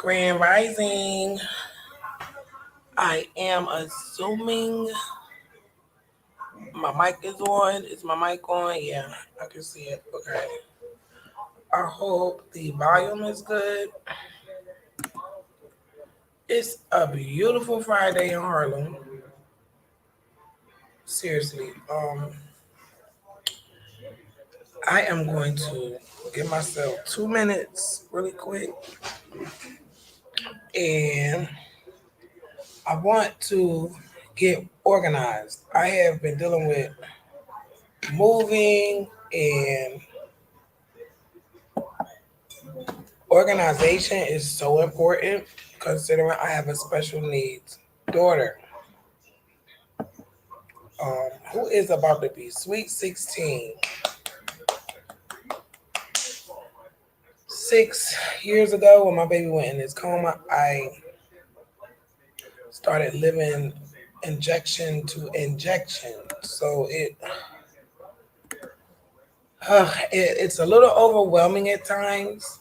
Grand Rising. I am assuming my mic is on. Is my mic on? Yeah, I can see it. Okay. I hope the volume is good. It's a beautiful Friday in Harlem. Seriously. I am going to give myself 2 minutes really quick, and I want to get organized. I have been dealing with moving and organization is so important considering I have a special needs daughter who is about to be sweet 16. 6 years ago, when my baby went in his coma, I started living injection to injection. So it's a little overwhelming at times,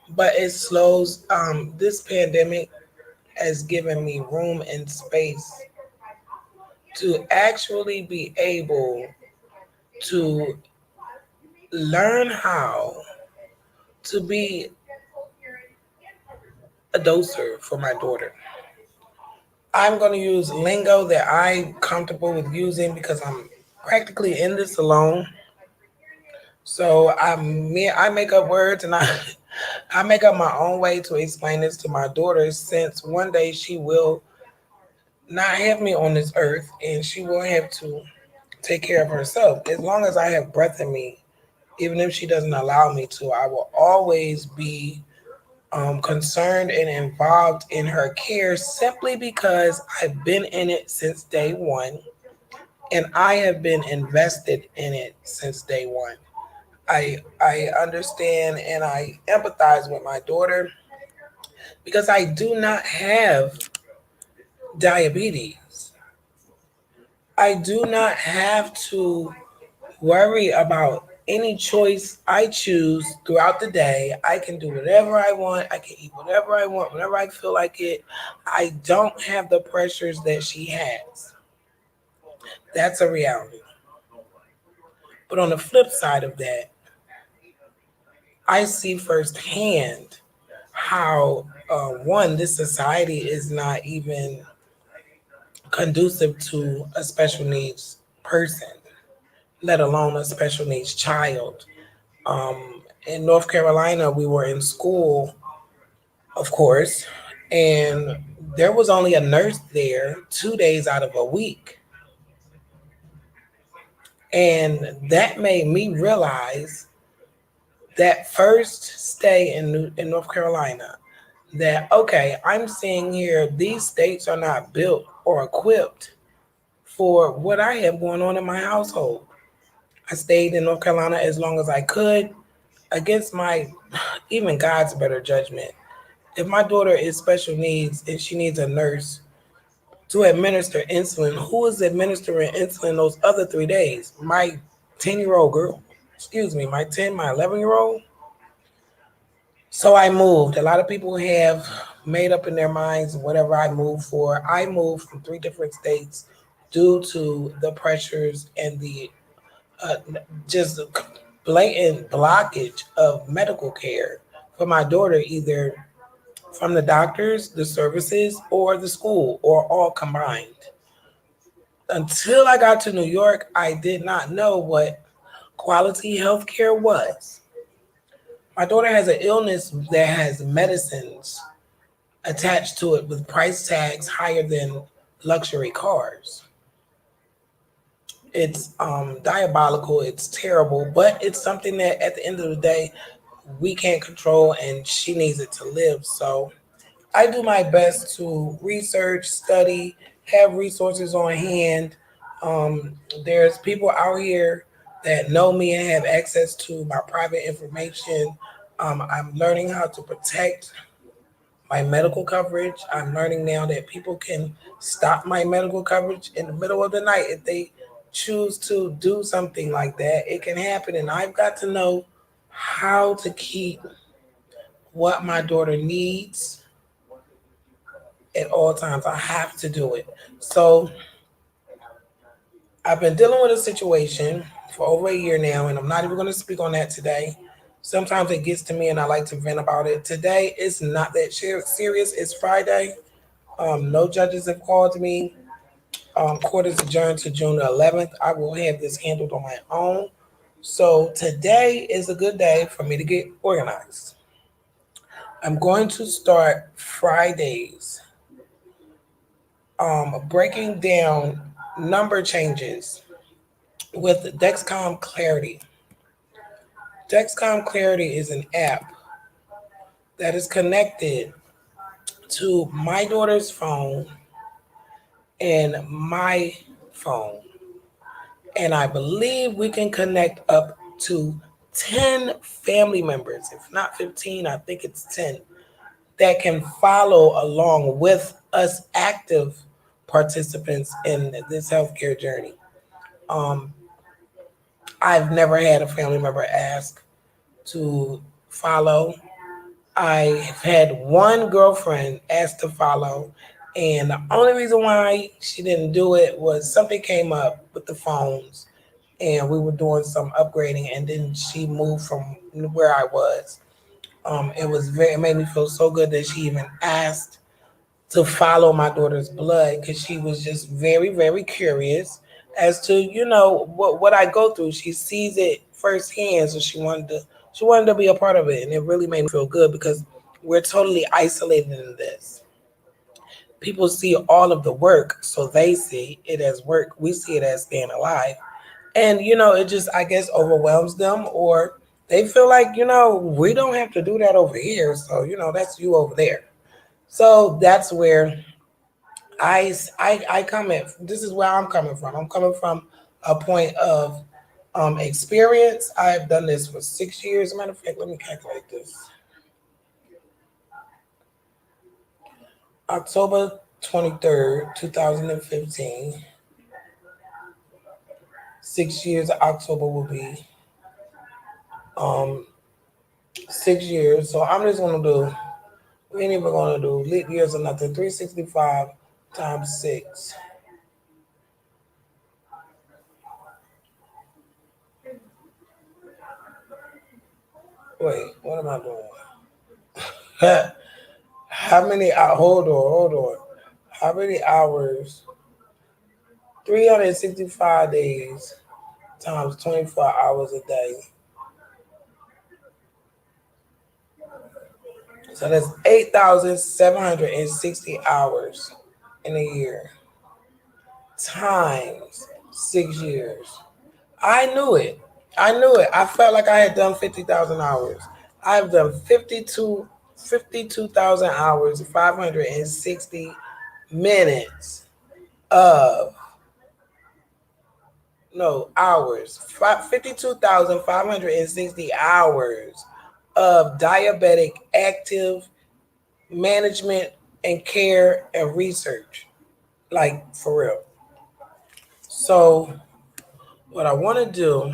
but it slows. This pandemic has given me room and space to actually be able to learn how to be a doser for my daughter. I'm going to use lingo that I'm comfortable with using because I'm practically in this alone. So I make up words and I I make up my own way to explain this to my daughter since one day she will not have me on this earth and she will have to take care of herself. As long as I have breath in me, even if she doesn't allow me to, I will always be concerned and involved in her care simply because I've been in it since day one and I have been invested in it since day one. I understand and I empathize with my daughter because I do not have diabetes. I do not have to worry about any choice I choose throughout the day. I can do whatever I want. I can eat whatever I want, whenever I feel like it. I don't have the pressures that she has. That's a reality. But on the flip side of that, I see firsthand how, one, this society is not even conducive to a special needs person, let alone a special needs child. Um, in North Carolina, we were in school, of course, and there was only a nurse there 2 days out of a week. And that made me realize that first stay in North Carolina that, okay, I'm seeing here these states are not built or equipped for what I have going on in my household. I stayed in North Carolina as long as I could against my even God's better judgment. If my daughter is special needs and she needs a nurse to administer insulin, who is administering insulin those other 3 days? My 10-year old girl, excuse me, my 11-year old. So I moved. A lot of people have made up in their minds whatever I moved for. I moved from 3 different states due to the pressures and the uh, just blatant blockage of medical care for my daughter, either from the doctors, the services, or the school, or all combined. Until I got to New York, I did not know what quality health care was. My daughter has an illness that has medicines attached to it with price tags higher than luxury cars. It's diabolical, it's terrible, but it's something that at the end of the day, we can't control and she needs it to live. So I do my best to research, study, have resources on hand. Um, there's people out here that know me and have access to my private information. I'm learning how to protect my medical coverage. I'm learning now that people can stop my medical coverage in the middle of the night if they choose to do something like that. It can happen, and I've got to know how to keep what my daughter needs at all times. I have to do it. So I've been dealing with a situation for over a year now, and I'm not even going to speak on that today. Sometimes it gets to me and I like to vent about it. Today it's not that serious. It's Friday. No judges have called me. Court is adjourned to June the 11th. I will have this handled on my own. So today is a good day for me to get organized. I'm going to start Fridays breaking down number changes with Dexcom Clarity. Dexcom Clarity is an app that is connected to my daughter's phone and my phone. And I believe we can connect up to 10 family members, if not 15, I think it's 10, that can follow along with us active participants in this healthcare journey. Um, I've never had a family member ask to follow. I've had one girlfriend ask to follow, and the only reason why she didn't do it was something came up with the phones, and we were doing some upgrading, and then she moved from where I was. It made me feel so good that she even asked to follow my daughter's blood because she was just very, very curious as to what I go through. She sees it firsthand, so she wanted to be a part of it, and it really made me feel good because we're totally isolated in this. People see all of the work, so they see it as work. We see it as staying alive, and it just, I guess, overwhelms them, or they feel like we don't have to do that over here, so that's you over there. So that's where I come in. This is where I'm coming from. I'm coming from a point of experience. I've done this for 6 years. Matter of fact, let me calculate this. October 23rd, 2015. 6 years. October will be um 6 years. So I'm just gonna do. We ain't even gonna do leap years or nothing. 365 times six. Wait, what am I doing? How many? Hold on. How many hours? 365 days times 24 hours a day. So that's 8,760 hours in a year times 6 years. I knew it. I knew it. I felt like I had done 50,000 hours. I've done 52,000 hours, 560 minutes of, no, hours, 52,560 hours of diabetic active management and care and research. Like, for real. So, what I want to do,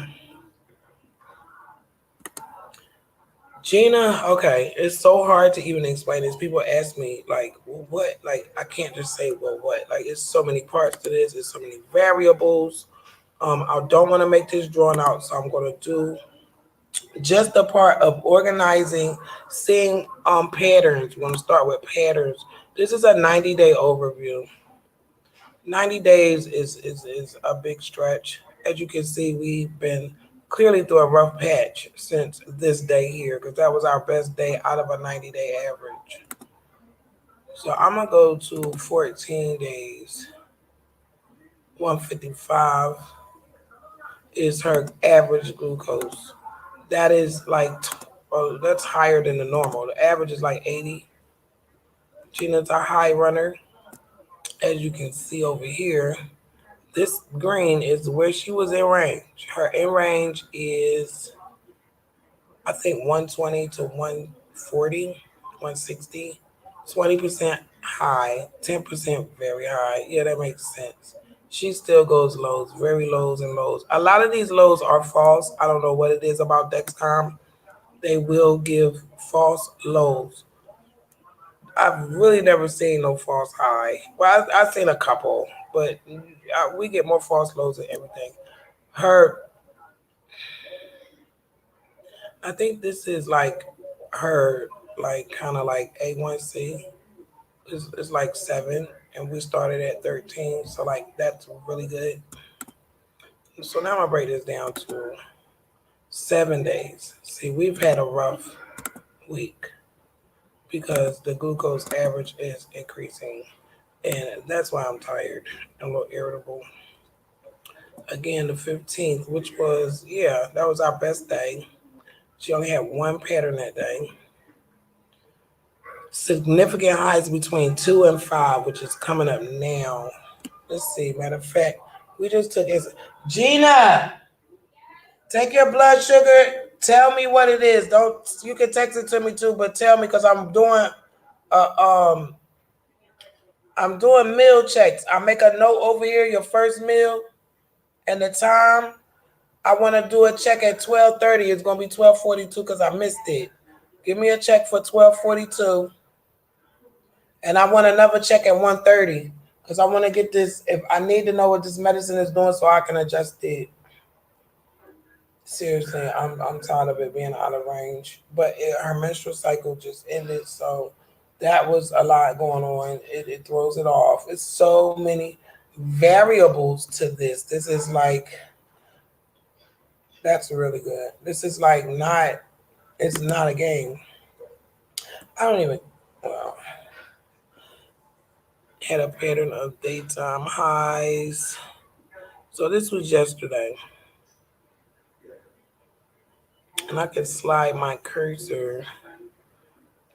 Gina, okay, it's so hard to even explain this. People ask me, like, well, what? Like, I can't just say, well, what? Like, it's so many parts to this, it's so many variables. I don't want to make this drawn out, so I'm going to do just the part of organizing, seeing patterns. We're going to start with patterns. This is a 90-day overview. 90 days is a big stretch. As you can see, we've been clearly through a rough patch since this day here, because that was our best day out of a 90-day average. So I'm going to go to 14 days. 155 is her average glucose. That is like, that's higher than the normal. The average is like 80. Gina's a high runner. As you can see over here, this green is where she was in range. Her in range is, I think, 120 to 140, 160. 20% high, 10% very high. Yeah, that makes sense. She still goes lows, very lows and lows. A lot of these lows are false. I don't know what it is about Dexcom. they will give false lows. I've really never seen no false high. Well, I've seen a couple, but we get more false lows than everything. Her, I think this is like her, like kind of like A1C. It's like 7, and we started at 13, so like that's really good. So now I'm gonna break this down to 7 days. See, we've had a rough week because the glucose average is increasing, and that's why I'm tired and a little irritable. Again, the 15th, which was, yeah, that was our best day. She only had one pattern that day. Significant highs between 2 and 5, which is coming up now. Let's see. Matter of fact, we just took it. Gina, take your blood sugar. Tell me what it is. Don't, you can text it to me too, but tell me because uh, um I'm doing meal checks. I make a note over here, your first meal and the time. I want to do a check at 12:30. It's gonna be 12:42 because I missed it. Give me a check for 12:42, and I want another check at 1:30 because I want to get this. If I need to know what this medicine is doing, so I can adjust it. Seriously, I'm tired of it being out of range. But her menstrual cycle just ended, so that was a lot going on. It throws it off. It's so many variables to this. This is like that's really good. This is like not. It's not a game. I don't even. Well, had a pattern of daytime highs. So this was yesterday, and I can slide my cursor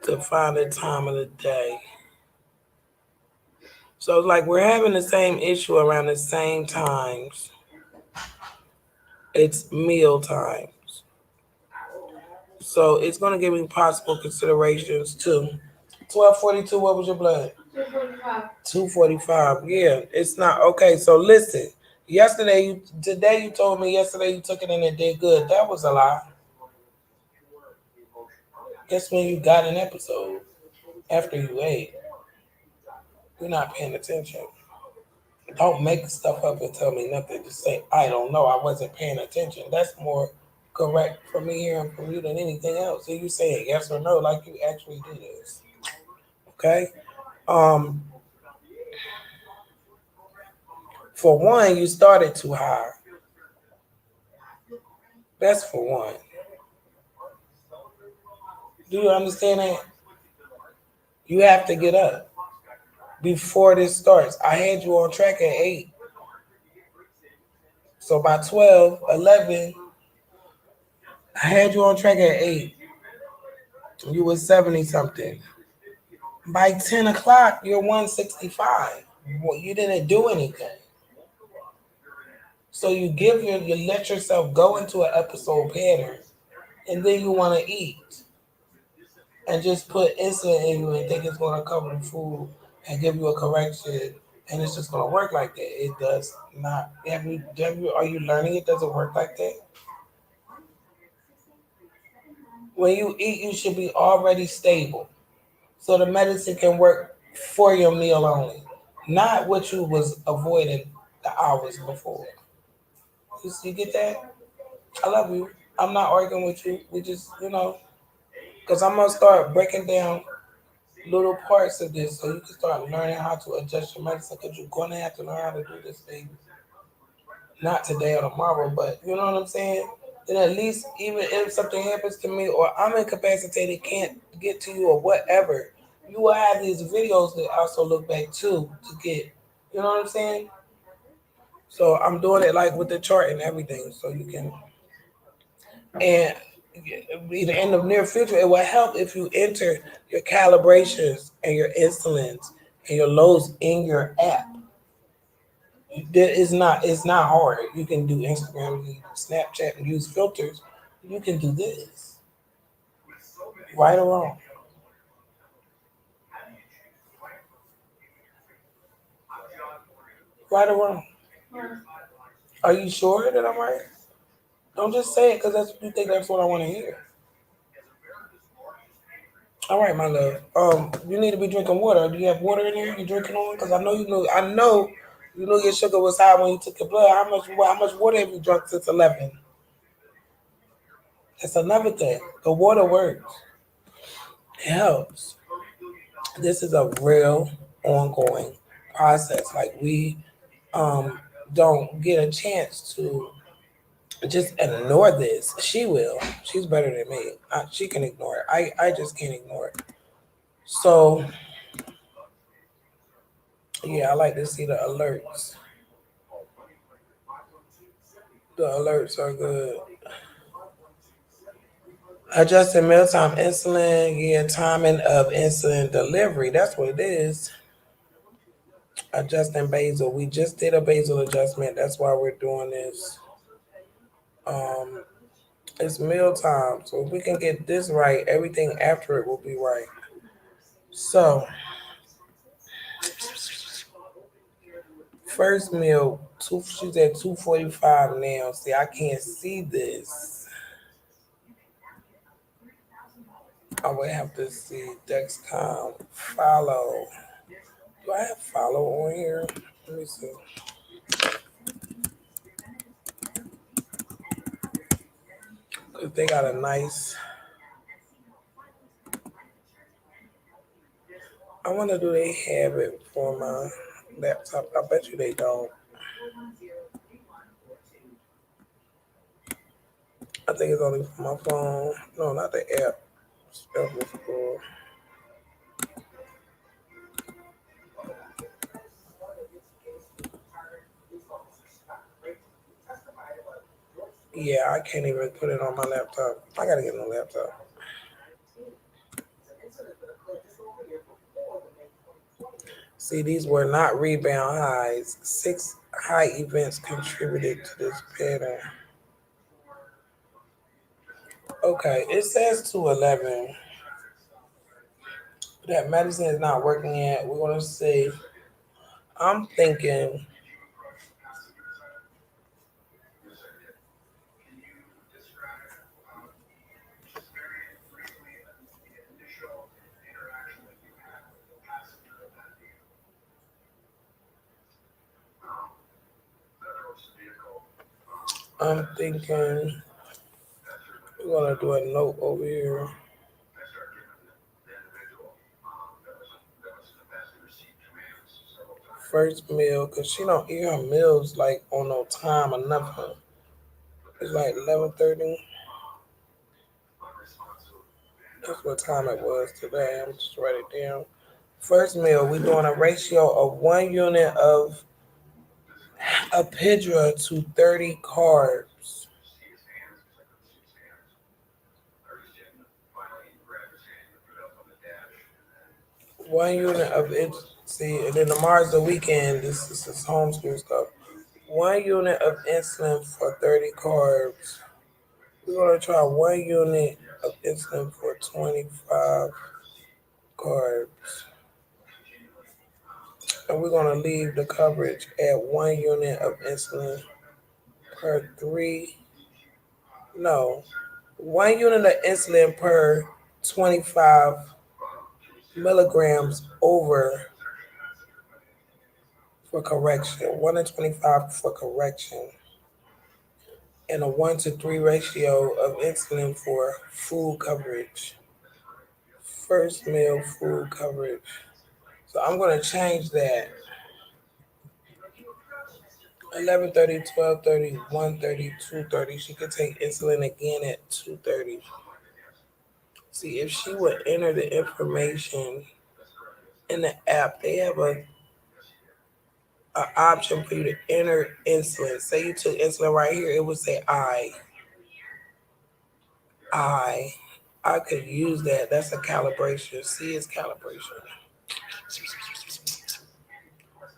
to find the time of the day. So it's like we're having the same issue around the same times. It's meal times. So it's gonna give me possible considerations too. 12:42, what was your blood? 2:45. Yeah, it's not okay. So listen, today you told me yesterday you took it and it did good. That was a lie. Guess when you got an episode after you ate, you're not paying attention. Don't make stuff up and tell me nothing. Just say, I don't know. I wasn't paying attention. That's more correct for me hearing from you than anything else. So you saying yes or no like you actually do this. Okay? Um, for one, you started too high. That's for one. Do you understand that? You have to get up before this starts. I had you on track at 8. So by 12, 11, I had you on track at 8. You were 70 something. By 10 o'clock, you're 165. Well, you didn't do anything. So you let yourself go into an episode pattern, and then you want to eat and just put insulin in you and think it's going to cover the food and give you a correction, and it's just going to work like that. It does not. Are you learning it doesn't work like that? When you eat, you should be already stable, so the medicine can work for your meal only, not what you was avoiding the hours before. You get that? I love you. I'm not arguing with you. We just, because I'm gonna start breaking down little parts of this so you can start learning how to adjust your medicine. Because you're gonna have to learn how to do this thing, not today or tomorrow, but you know what I'm saying. Then at least even if something happens to me or I'm incapacitated, can't get to you or whatever, you will have these videos that also look back to get. You know what I'm saying? So I'm doing it like with the chart and everything, so you can and in the near future, it will help if you enter your calibrations and your insulins and your lows in your app. It's not hard. You can do Instagram, you can do Snapchat, and use filters. You can do this, right or wrong, right or wrong. Are you sure that I'm right? Don't just say it because that's what you think. That's what I want to hear. All right, my love. You need to be drinking water. Do you have water in there? You drinking on? Because I know you know. I know you know your sugar was high when you took your blood. How much water have you drunk since 11? That's another thing. The water works. It helps. This is a real ongoing process. Like we um don't get a chance to just ignore this. She will. She's better than me. She can ignore it. I just can't ignore it. So yeah, I like to see the alerts. The alerts are good. Adjusting mealtime insulin, yeah, timing of insulin delivery. That's what it is. Adjusting basal. We just did a basal adjustment. That's why we're doing this. Um, it's mealtime. So if we can get this right, everything after it will be right. So first meal, she's at 245 now. See, I can't see this. I would have to see Dexcom follow. Do I have follow on here? Let me see. Cause they got a nice. I wonder do they have it for my laptop? I bet you they don't. I think it's only for my phone. No, not the app. Stuff is cool. Yeah, I can't even put it on my laptop. I gotta get a new laptop. See, these were not rebound highs. 6 high events contributed to this pattern. Okay, it says 211. That medicine is not working yet. We're gonna see. I'm thinking. I'm thinking. We're gonna do a note over here. First meal, cause she don't eat her meals like on no time or nothing. It's like 11:30. That's what time it was today. I'm just write it down. First meal, we're doing a ratio of 1 unit of Apidra to 30 carbs. 1 unit of it. See, and then tomorrow's the weekend. This is homeschool stuff. 1 unit of insulin for 30 carbs. We're gonna try 1 unit of insulin for 25 carbs. And we're gonna leave the coverage at 1 unit of insulin per three. No, 1 unit of insulin per 25 milligrams over for correction. 1 to 25 for correction. And a 1 to 3 ratio of insulin for food coverage. First meal food coverage. So I'm going to change that. 11:30, 12:30, 1:30, 2:30. She could take insulin again at 2:30. See, if she would enter the information in the app, they have a option for you to enter insulin. Say you took insulin right here, it would say I. I could use that. That's a calibration. C is calibration.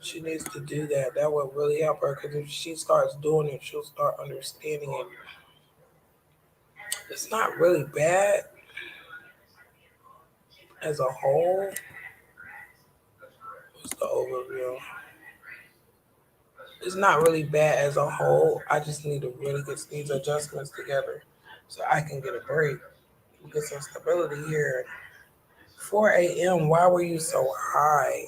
She needs to do that. That would really help her because if she starts doing it, she'll start understanding it. It's not really bad as a whole. What's the overview? It's not really bad as a whole. I just need to really get these adjustments together so I can get a break, get some stability here. 4 a.m. Why were you so high?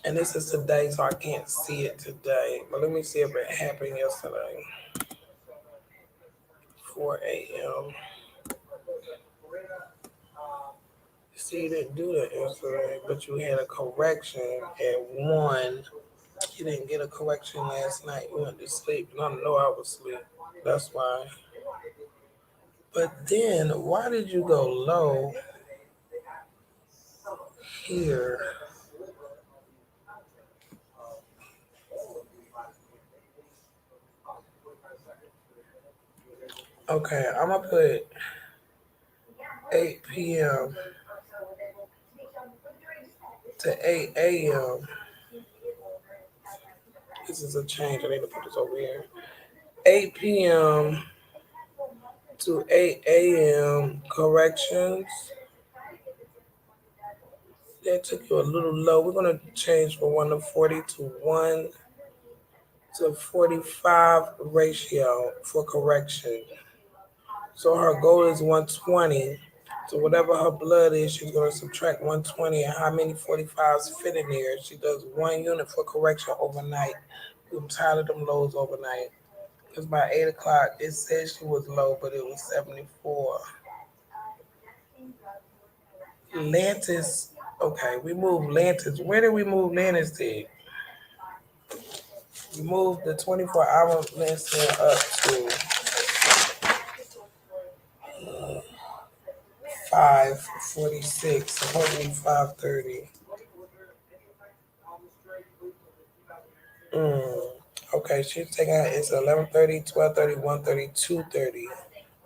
And this is today, so I can't see it today. But let me see if it happened yesterday. 4 a.m. See, you didn't do that yesterday, but you had a correction at 1. You didn't get a correction last night. You went to sleep, and I know I was asleep. That's why. But then, why did you go low here? Okay, I'm gonna put 8 p.m. to 8 a.m. This is a change. I need to put this over here. 8 p.m. to 8 a.m. corrections. That took you a little low. We're gonna change from 1 to 40 to 1 to 45 ratio for correction. So her goal is 120. So whatever her blood is, she's gonna subtract 120 and how many 45s fit in there. She does 1 unit for correction overnight. I'm tired of them lows overnight. Because by 8 o'clock, it said she was low, but it was 74. Lantis, okay, we moved Lantis. Where did we move Lantis to? We moved the 24-hour Lantis up to 546, supposedly 530. Mm. Okay, she's taking out it's 11:30, 12:30, 1:30, 2:30,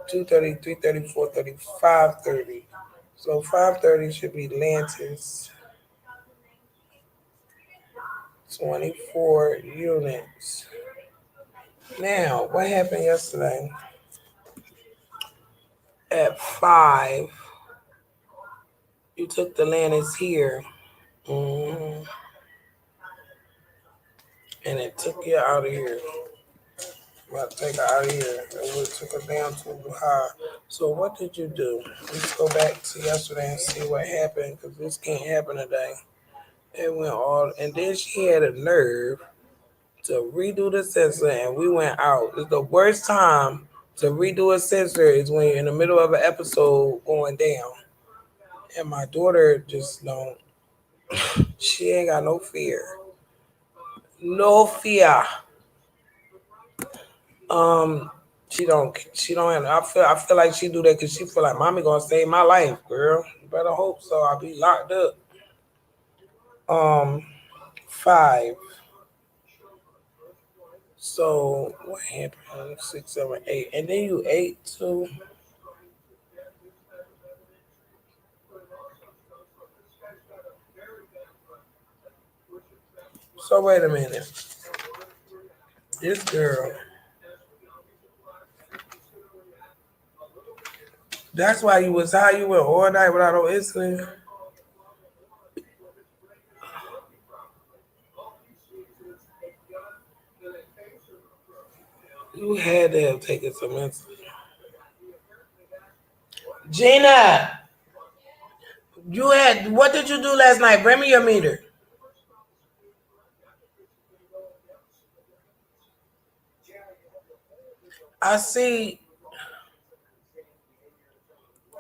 2:30, 3:30, 4:30, 5:30. So 5:30 should be Lantis. 24 units. Now, what happened yesterday? At 5, you took the Lantis here. Mm, and it took you out of here. About to take her out of here. And we took her down too high. So what did you do? Let's go back to yesterday and see what happened, because this can't happen today. It went all, and then she had a nerve to redo the sensor, and we went out. It's the worst time to redo a sensor is when you're in the middle of an episode going down. And my daughter just don't. She ain't got no fear. No fear. Um, she don't. I feel like she do that because she feel like mommy gonna save my life, girl. You better hope so. I'll be locked up. Um, 5. So what happened? 6, 7, 8, and then you 8 too. So wait a minute. This girl. That's why you was high. You went all night without no insulin. You had to have taken some insulin. Gina, you had. What did you do last night? Bring me your meter. I see.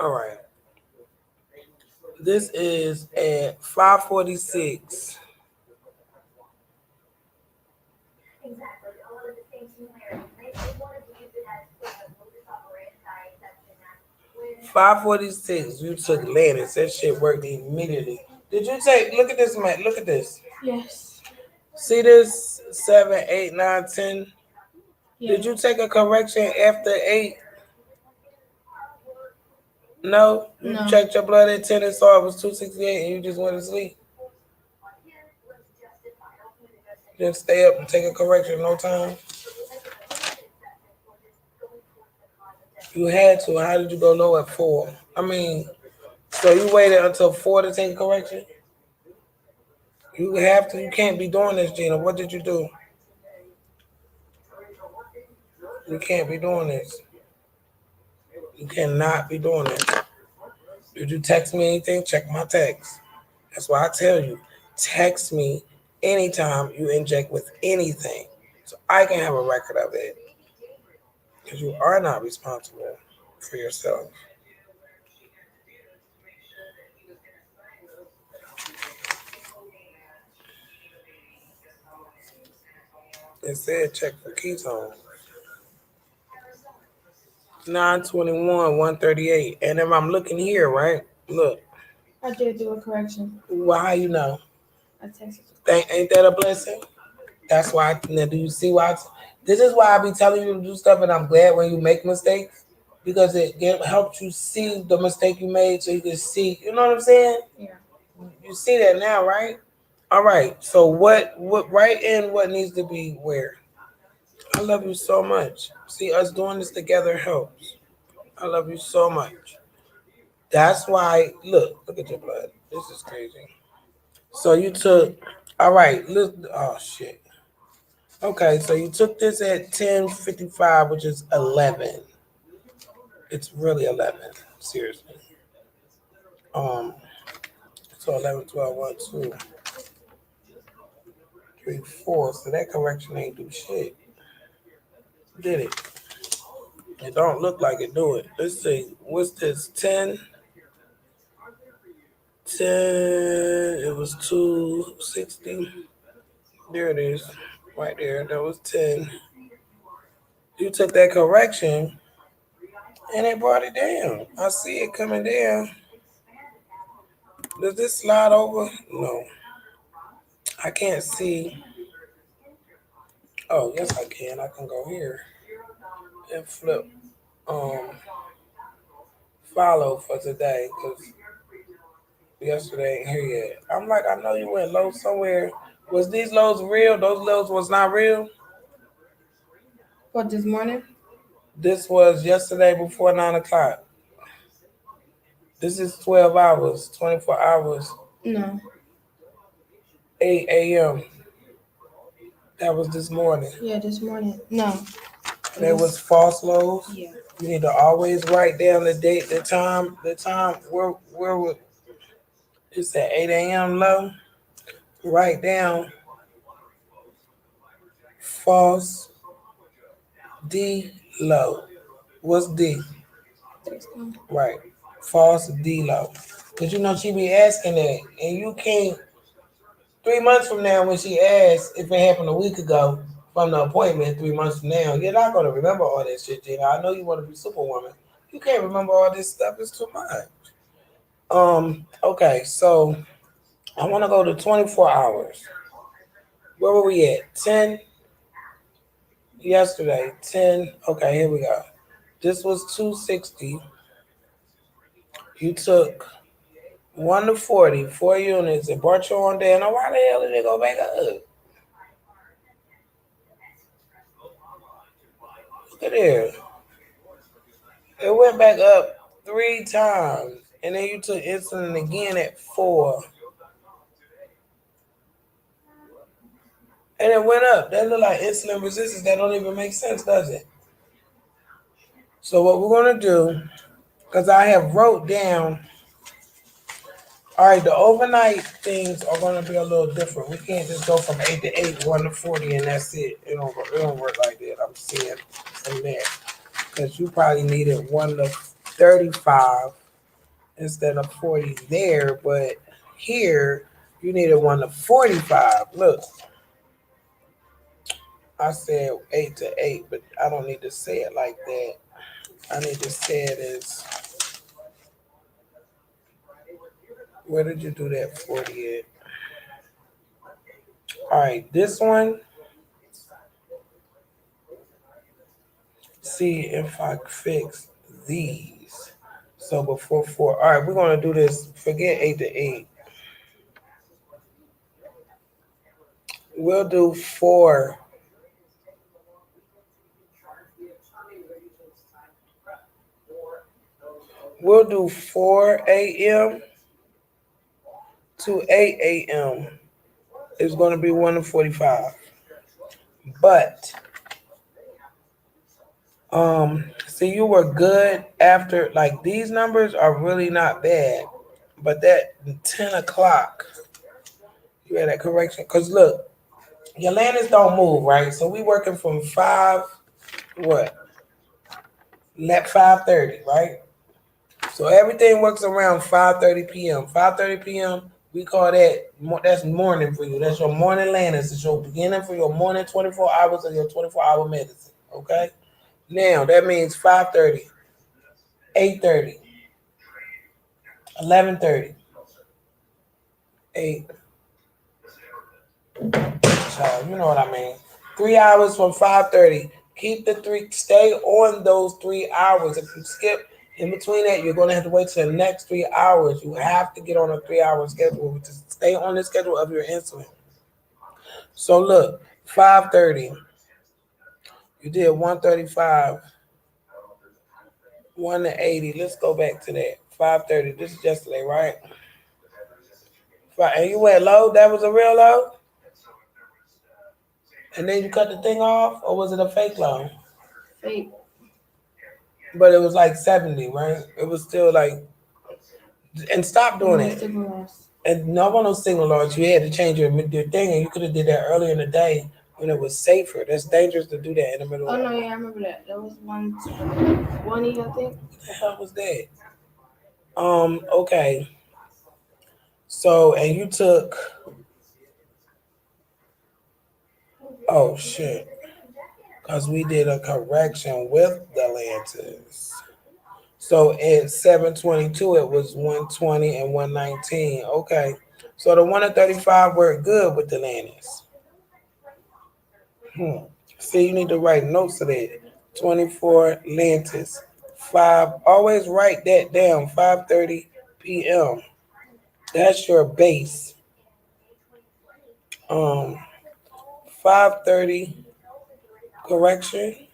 All right. This is at 5:46. Five 46. You took Lannis. That shit worked immediately. Did you take? Look at this, man. Look at this. Yes. See this 7, 8, 9, 10. Yeah. Did you take a correction after 8? No. You No. checked your blood at 10 and saw it was 268, and you just went to sleep. Just stay up and take a correction. No time. You had to. How did you go low at 4? I mean, so you waited until 4 to take a correction? You have to. You can't be doing this, Gina. What did you do? You can't be doing this. You cannot be doing this. Did you text me anything? Check my text. That's why I tell you, text me anytime you inject with anything, so I can have a record of it. Because you are not responsible for yourself. It said check for ketone. 921, 138. And if I'm looking here, right? Look. I did do a correction. Well, how you know? I texted you. Ain't that a blessing? That's why. Now, do you see why? This is why I be telling you to do stuff, and I'm glad when you make mistakes because helps you see the mistake you made, so you can see. You know what I'm saying? Yeah. You see that now, right? All right. So what? Right in what needs to be where? I love you so much. See, us doing this together helps. I love you so much. That's why. Look at your blood. This is crazy. So you took. All right. Look. Oh shit. Okay, so you took this at 10:55, which is 11. It's really 11. Seriously. Um. So 11, 12, 1, 2, 3, 4. So that correction ain't do shit. Did it? It don't look like it do it. Let's see. What's this? 10. 10. It was 260. There it is. Right there. That was 10. You took that correction and it brought it down. I see it coming down. Does this slide over? No. I can't see. Oh, yes, I can. I can go here and flip um follow for today because yesterday ain't here yet. I'm like, I know you went low somewhere. Was these lows real? Those lows was not real. What, this morning? This was yesterday before 9 o'clock. This is 12 hours, 24 hours, No. 8 a.m. That was this morning. Yeah, this morning. No. There was false lows. Yeah. You need to always write down the date, the time. Where would it's at 8 a.m. low? Write down false D low. What's D? Right. False D low. Cause you know she be asking that, and you can't. 3 months from now, when she asks if it happened a week ago from the appointment, 3 months from now, you're not gonna remember all that shit, Gina. I know you want to be Superwoman. You can't remember all this stuff. It's too much. Okay. So I want to go to 24 hours. Where were we at? 10 yesterday. 10. Okay, here we go. This was 260. You took 1 to 40, 4 units, and brought you on down. Now, why the hell did it go back up? Look at there. It went back up 3 times. And then you took insulin again at 4. And it went up. That look like insulin resistance. That don't even make sense, does it? So what we're gonna do, because I have wrote down, all right, the overnight things are gonna be a little different. We can't just go from 8 to 8, 1 to 40, and that's it. It don't work like that. I'm seeing from there. Because you probably needed 1 to 35 instead of 40 there, but here you needed 1 to 45. Look, I said 8 to 8, but I don't need to say it like that. I need to say it as, where did you do that 40 at? All right, this one, see if I fix these. So before 4, all right, we're going to do this. Forget 8 to 8. We'll do 4. We'll do 4 a.m. to 8 a.m. It's going to be 1 to 45. But See, you were good after, like, these numbers are really not bad, but that 10 o'clock, you had that correction. Cause look, your landers don't move, right? So we working from what? Let 5:30, right? So everything works around 5:30 p.m. 5:30 p.m. We call that's morning for you. That's your morning landers. It's your beginning for your morning 24 hours of your 24-hour medicine. Okay. Now that means 5:30, 8:30, 11:30, 8. Child, you know what I mean. 3 hours from 5:30. Keep the three. Stay on those 3 hours. If you skip in between that, you're gonna have to wait till the next 3 hours. You have to get on a 3 hour schedule to stay on the schedule of your insulin. So look, 5:30. You did 135, 1 to 80. Let's go back to that. 5:30. This is yesterday, right? And you went low. That was a real low. And then you cut the thing off, or was it a fake low? Fake. But it was like 70, right? It was still like, and stop doing No it. signal loss. And no one no signal loss. You had to change your thing, and you could have did that earlier in the day when it was safer. That's dangerous to do that in the middle Oh of the no, night. yeah, I remember that. That was 120, I think. What the hell was that? Okay. So, and you took, oh shit, because we did a correction with the Lances. So at 722, it was 120 and 119. Okay. So the 1 to 35 were good with the Lances. Hmm. See, you need to write notes of that. 24 Lances. 5. Always write that down. 5:30 p.m. That's your base. 5:30 correction.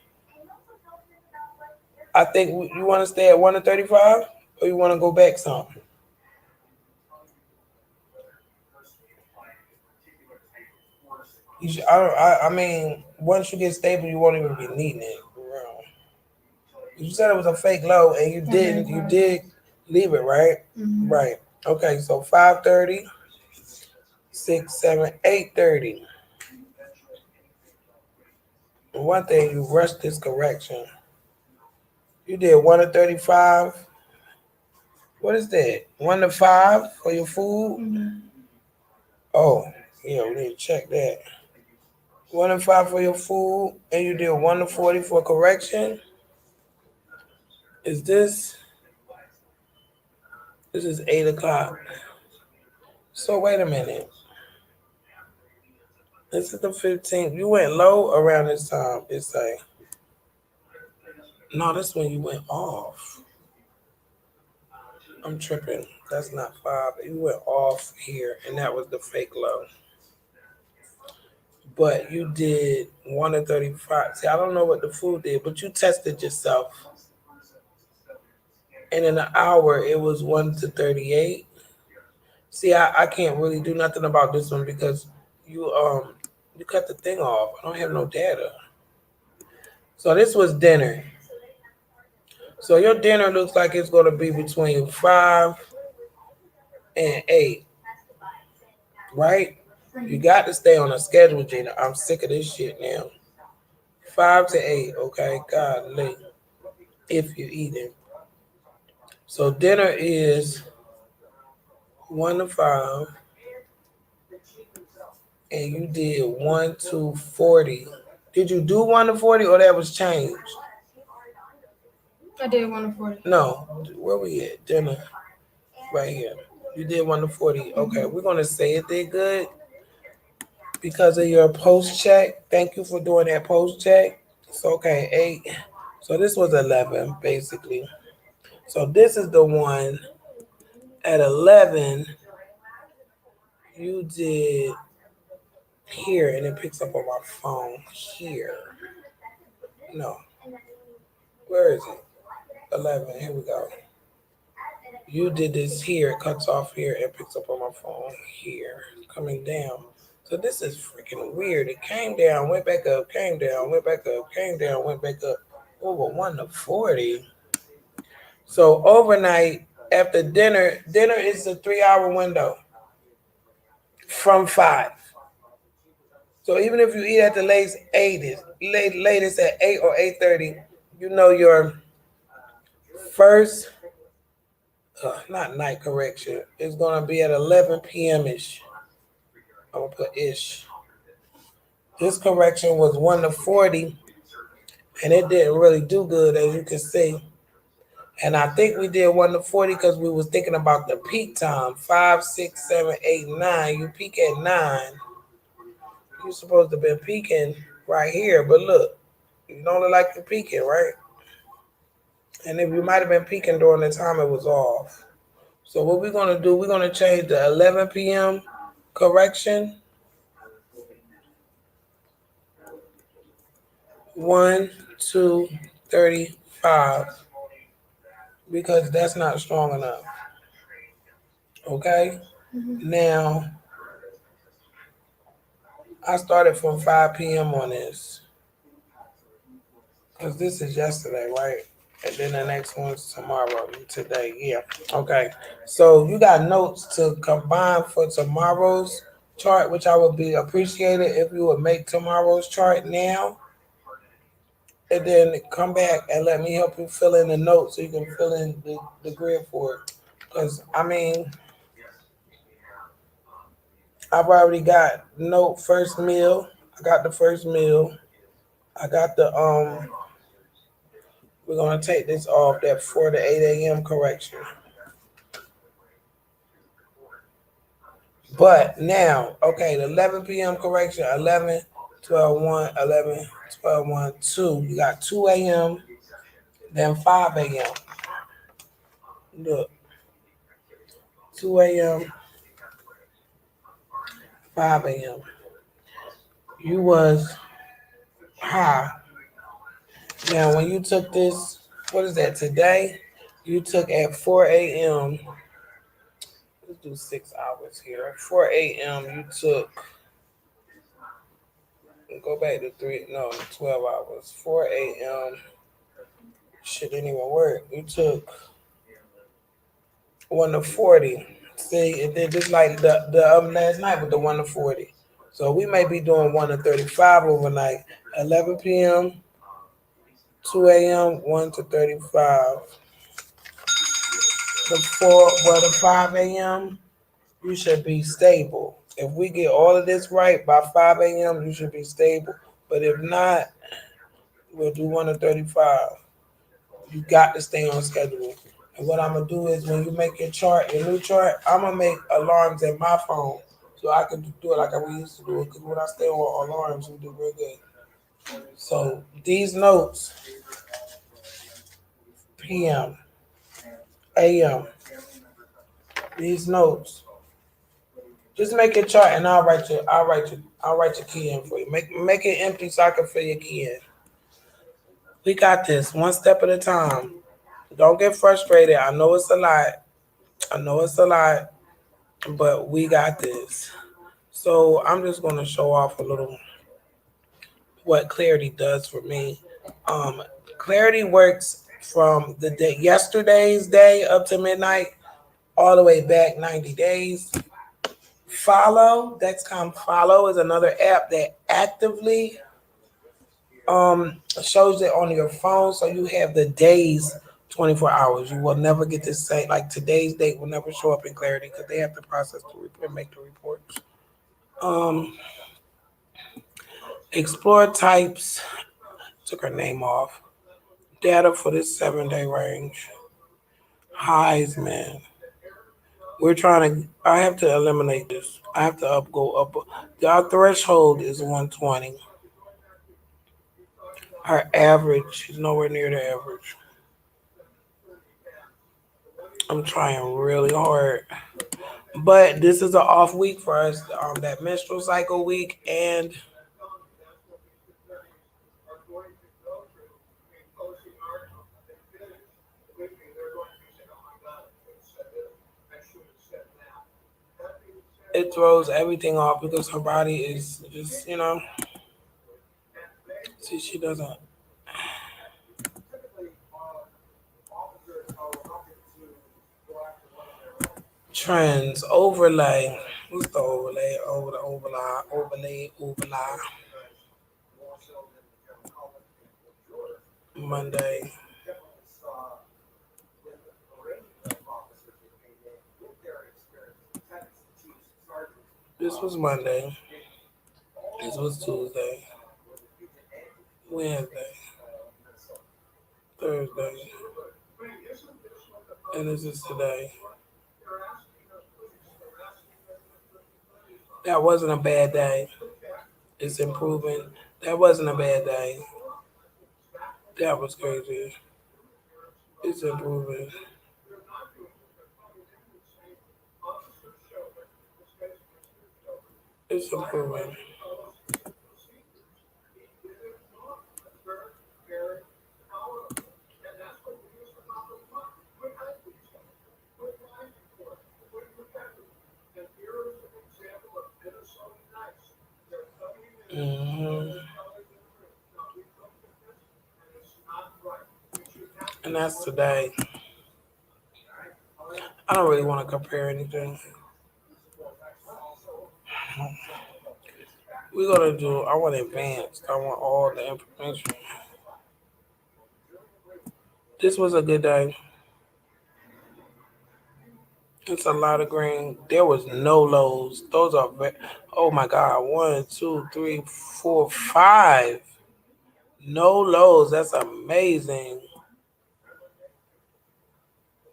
I think you want to stay at 1 to 35, or you want to go back some. You should, I mean, once you get stable, you won't even be needing it. You said it was a fake low, and you did leave it, right? Mm-hmm. Right. Okay, so 5:30, 6, 7, 8:30. One thing, you rushed this correction. You did 1 to 35. What is that? 1 to 5 for your food? Mm-hmm. Oh, yeah, we need to check that. 1 to 5 for your food, and you did 1 to 40 for correction. Is this? This is 8 o'clock. So wait a minute. This is the 15th. You went low around this time. It's like, no, that's when you went off. I'm tripping. That's not 5. You went off here, and that was the fake low. But you did 1 to 35. See, I don't know what the food did, but you tested yourself. And in an hour, it was 1 to 38. See, I can't really do nothing about this one because you cut the thing off. I don't have no data. So this was dinner. So your dinner looks like it's gonna be between 5 and 8, right? You got to stay on a schedule, Gina. I'm sick of this shit now. 5 to 8, okay? Godly. If you're eating. So dinner is 1 to 5, and you did 1 to 40. Did you do 1 to 40, or that was changed? I did 140. No. Where we at? Dinner. Right here. You did 1 to 40. Okay, we're gonna say it did good because of your post check. Thank you for doing that post check. So okay, 8. So this was 11 basically. So this is the one at 11 you did here, and it picks up on my phone here. No, where is it? 11. Here we go. You did this here. It cuts off here and picks up on my phone here, coming down. So this is freaking weird. It came down, went back up, came down, went back up, came down, went back up. over 1 to 40. So overnight after dinner is a 3 hour window from 5. So even if you eat at the latest at 8 or 8:30, you know your first not night correction is gonna be at 11 p.m. ish. I'm gonna put ish. This correction was 1 to 40, and it didn't really do good as you can see. And I think we did 1 to 40 because we was thinking about the peak time. 5, 6, 7, 8, 9. You peak at 9. You're supposed to be peaking right here, but look, you don't look like you're peaking, right? And if you might have been peaking during the time it was off. So what we're gonna do, we're gonna change the 11 p.m. correction 1 to 35 because that's not strong enough. Okay. Now I started from 5 p.m. on this because this is yesterday, right? And then the next one's tomorrow. Today, yeah. Okay. So you got notes to combine for tomorrow's chart, which I would be appreciated if you would make tomorrow's chart now, and then come back and let me help you fill in the notes so you can fill in the grid for it. Because I mean, I've already got note first meal. I got the first meal. I got the We're gonna take this off that 4 to 8 a.m. correction. But now, okay, the 11 p.m. correction, 11, 12, 1, 11, 12, 1, 2. You got 2 a.m., then 5 a.m. Look, 2 a.m., 5 a.m. You was high. Now, when you took this, what is that, today? You took at 4 a.m. Let's do 6 hours here. At 4 a.m., you took, go back to 12 hours. 4 a.m. Shit didn't even work. You took 1 to 40. See, and then just like the last night with the 1 to 40. So we may be doing 1 to 35 overnight. 11 p.m., 2 a.m., 1 to 35. The 5 a.m., you should be stable. If we get all of this right by 5 a.m., you should be stable. But if not, we'll do 1 to 35. You got to stay on schedule. And what I'm gonna do is when you make your chart, your new chart, I'm gonna make alarms in my phone so I can do it like we used to do it. Because when I stay on alarms, we do real good. So these notes, PM, AM, these notes, just make your chart and I'll write your key in for you. Make it empty so I can fill your key in. We got this one step at a time. Don't get frustrated. I know it's a lot. I know it's a lot, but we got this. So I'm just gonna show off a little what clarity does for me. Um, Clarity works from the day yesterday's day up to midnight, all the way back 90 days. Dexcom Follow is another app that actively shows it on your phone, so you have the days 24 hours. You will never get to say like today's date will never show up in Clarity because they have to process the report, make the reports. Um, Explore types. Took her name off. Data for this 7 day range. Highs, man. We're trying to. I have to eliminate this. I have to go up. Our threshold is 120. Our average is nowhere near the average. I'm trying really hard, but this is an off week for us. That menstrual cycle week, and it throws everything off because her body is just, see, she doesn't. Trends overlay. What's the overlay? Over the overlay. Monday. This was Monday. This was Tuesday. Wednesday. Thursday. And this is today. That wasn't a bad day. It's improving. That wasn't a bad day. That was crazy. It's improving. It's improving. hmm And that's today. I don't really want to compare anything. We're gonna do. I want advanced. I want all the information. This was a good day. It's a lot of green. There was no lows. Those are. Oh my God! One, two, three, four, five. No lows. That's amazing.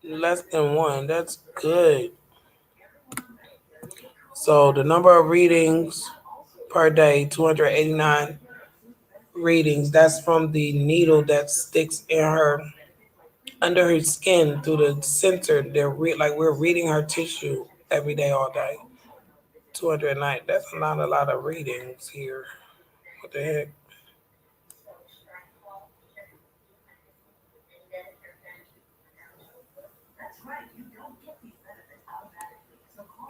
Less than one. That's good. So the number of readings per day, 289 readings. That's from the needle that sticks in her under her skin through the center. Like we're reading her tissue every day, all day. 209. That's not a lot of readings here. What the heck?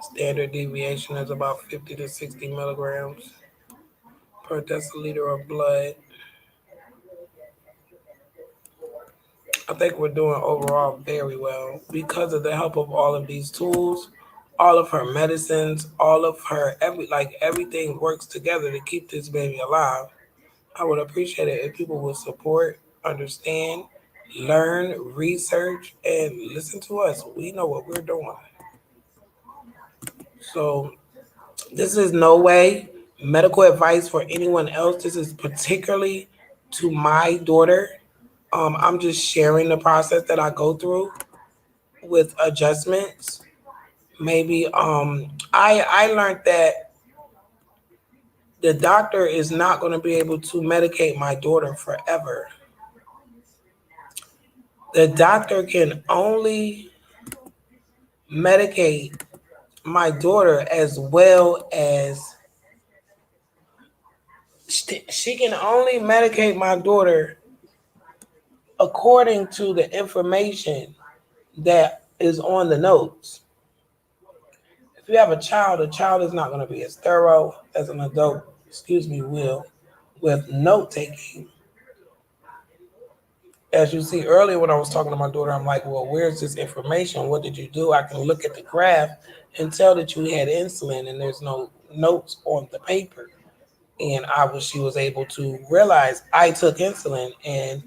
Standard deviation is about 50 to 60 milligrams per deciliter of blood. I think we're doing overall very well because of the help of all of these tools, all of her medicines, all of her everything works together to keep this baby alive. I would appreciate it if people would support, understand, learn, research, and listen to us. We know what we're doing. So this is no way medical advice for anyone else. This is particularly to my daughter. I'm just sharing the process that I go through with adjustments. Maybe I learned that the doctor is not going to be able to medicate my daughter forever. The doctor can only medicate my daughter as well as she can only medicate my daughter according to the information that is on the notes. If you have a child is not going to be as thorough as an adult, will, with note taking. As you see earlier when I was talking to my daughter, I'm like, well, where's this information? What did you do? I can look at the graph and tell that you had insulin and there's no notes on the paper. And she was able to realize I took insulin and,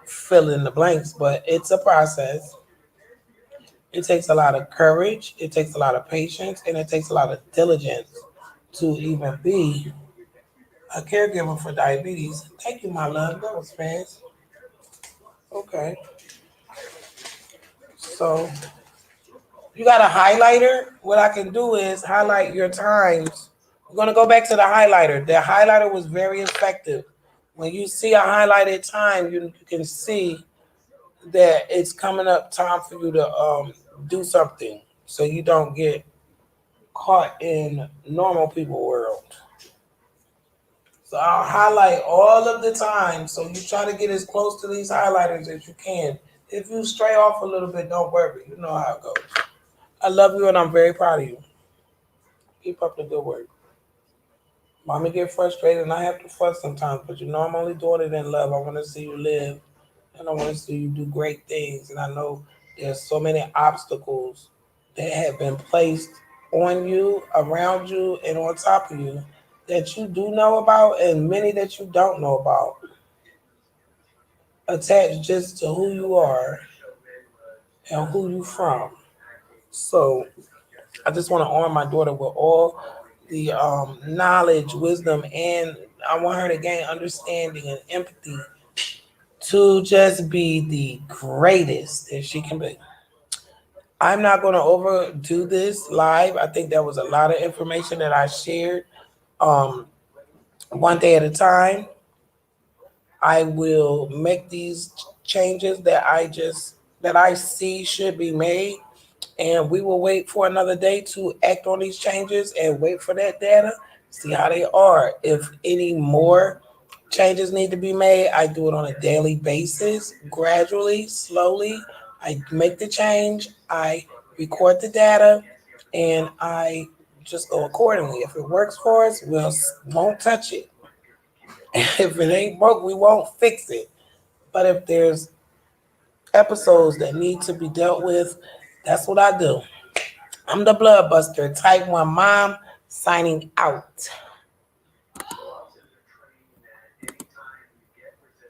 fill in the blanks, but it's a process. It takes a lot of courage, it takes a lot of patience, and it takes a lot of diligence to even be a caregiver for diabetes. Thank you, my love. That was fast. Okay. So you got a highlighter? What I can do is highlight your times. We're gonna go back to the highlighter. The highlighter was very effective. When you see a highlighted time, you can see that it's coming up time for you to do something so you don't get caught in normal people world. So I'll highlight all of the time. So you try to get as close to these highlighters as you can. If you stray off a little bit, don't worry. You know how it goes. I love you and I'm very proud of you. Keep up the good work. Mommy get frustrated and I have to fuss sometimes, but I'm only doing it in love. I want to see you live and I want to see you do great things. And I know there's so many obstacles that have been placed on you, around you, and on top of you that you do know about, and many that you don't know about, attached just to who you are and who you from. So I just want to arm my daughter with all the knowledge, wisdom, and I want her to gain understanding and empathy to just be the greatest that she can be. I'm not going to overdo this live. I think that was a lot of information that I shared. Um, one day at a time, I will make these changes that I see should be made, and we will wait for another day to act on these changes and wait for that data, see how they are. If any more changes need to be made, I do it on a daily basis, gradually, slowly. I make the change, I record the data, and I just go accordingly. If it works for us, won't touch it. If it ain't broke, we won't fix it. But if there's episodes that need to be dealt with, that's what I do. I'm the Bloodbuster, Type 1 Mom, signing out.